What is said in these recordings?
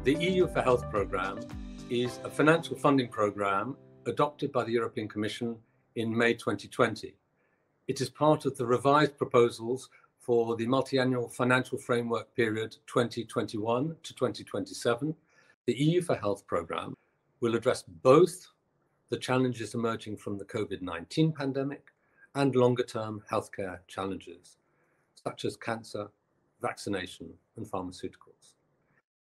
The EU4Health programme is a financial funding programme adopted by the European Commission in May 2020. It is part of the revised proposals for the multi-annual financial framework period 2021 to 2027. The EU4Health programme will address both the challenges emerging from the COVID-19 pandemic and longer-term healthcare challenges, such as cancer, vaccination, and pharmaceuticals.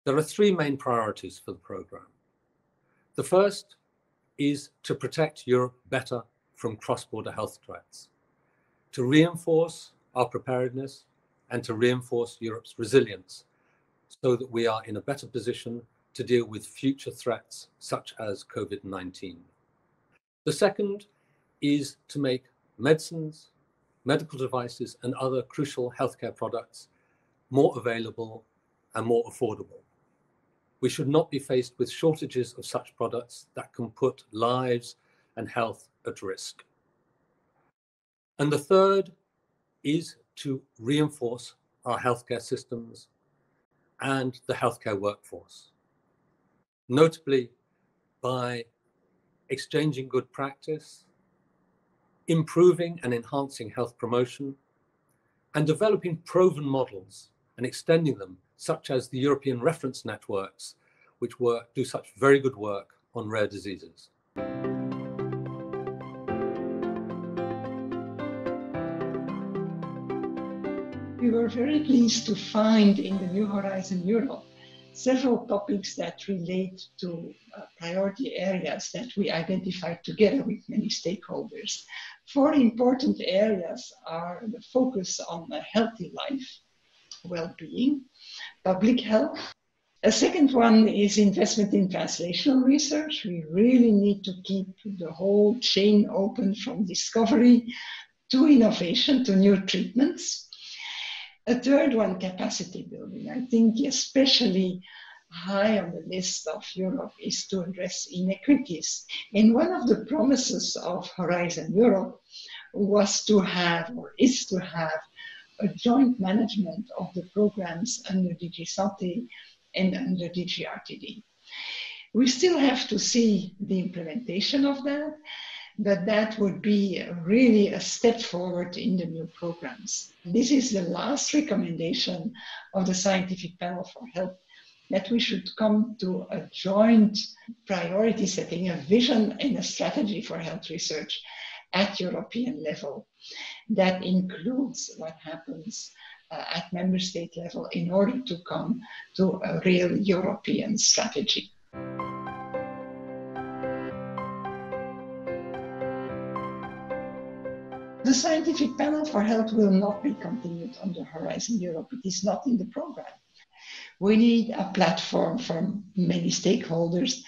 There are three main priorities for the programme. The first is to protect Europe better from cross-border health threats, to reinforce our preparedness and to reinforce Europe's resilience so that we are in a better position to deal with future threats such as COVID-19. The second is to make medicines, medical devices, and other crucial healthcare products more available and more affordable. We should not be faced with shortages of such products that can put lives and health at risk. And the third is to reinforce our healthcare systems and the healthcare workforce, notably by exchanging good practice, improving and enhancing health promotion, and developing proven models and extending them, such as the European reference networks, which do such very good work on rare diseases. We were very pleased to find in the New Horizon Europe several topics that relate to priority areas that we identified together with many stakeholders. Four important areas are the focus on a healthy life, well-being, public health. A second one is investment in translational research. We really need to keep the whole chain open from discovery to innovation to new treatments. A third one, capacity building. I think especially high on the list of Europe is to address inequities. And one of the promises of Horizon Europe was to have, or is to have, a joint management of the programs under DG SANTE and under DG RTD. We still have to see the implementation of that, but that would be really a step forward in the new programs. This is the last recommendation of the Scientific Panel for Health, that we should come to a joint priority setting, a vision and a strategy for health research at European level. That includes what happens at member state level in order to come to a real European strategy. The Scientific Panel for Health will not be continued under Horizon Europe. It is not in the program. We need a platform for many stakeholders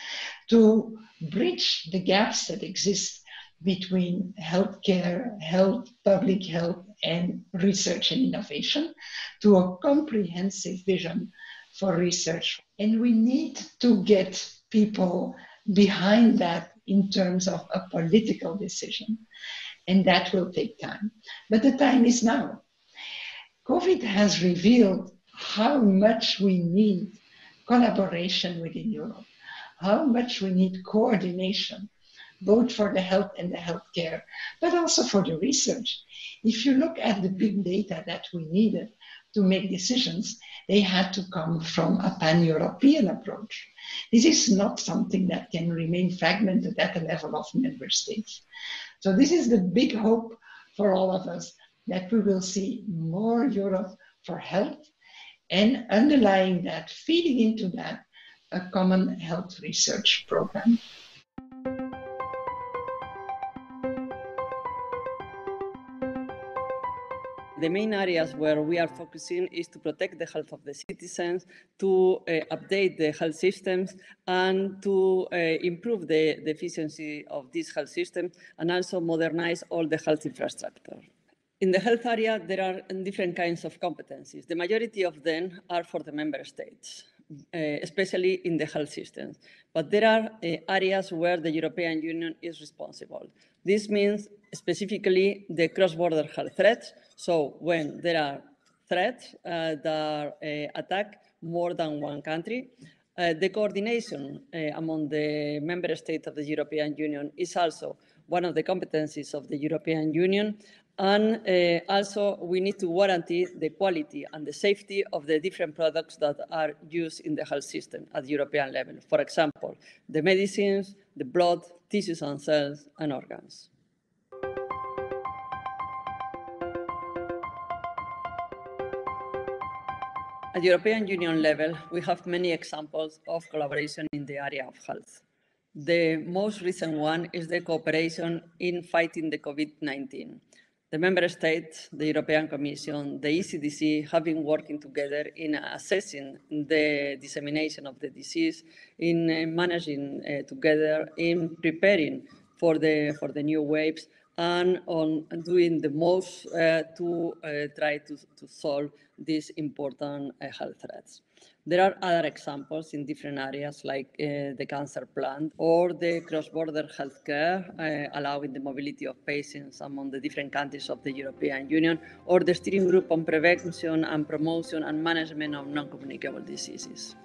to bridge the gaps that exist between healthcare, health, public health, and research and innovation to a comprehensive vision for research. And we need to get people behind that in terms of a political decision. And that will take time. But the time is now. COVID has revealed how much we need collaboration within Europe, how much we need coordination, both for the health and the healthcare, but also for the research. If you look at the big data that we needed to make decisions, they had to come from a pan-European approach. This is not something that can remain fragmented at the level of member states. So this is the big hope for all of us, that we will see more Europe for health, and underlying that, feeding into that, a common health research program. The main areas where we are focusing is to protect the health of the citizens, to update the health systems, and to improve the efficiency of this health system, and also modernize all the health infrastructure. In the health area, there are different kinds of competencies. The majority of them are for the member states, especially in the health systems. But there are areas where the European Union is responsible. This means specifically the cross-border health threats. So when there are threats that attack more than one country, The coordination among the member states of the European Union is also one of the competencies of the European Union. And also, we need to guarantee the quality and the safety of the different products that are used in the health system at the European level. For example, the medicines, the blood, tissues and cells, and organs. At European Union level, we have many examples of collaboration in the area of health. The most recent one is the cooperation in fighting the COVID-19. The member states, the European Commission, the ECDC have been working together in assessing the dissemination of the disease, in managing together, in preparing for the new waves, and on doing the most to try to solve these important health threats. There are other examples in different areas like the cancer plan or the cross-border healthcare, allowing the mobility of patients among the different countries of the European Union, or the steering group on prevention and promotion and management of non-communicable diseases.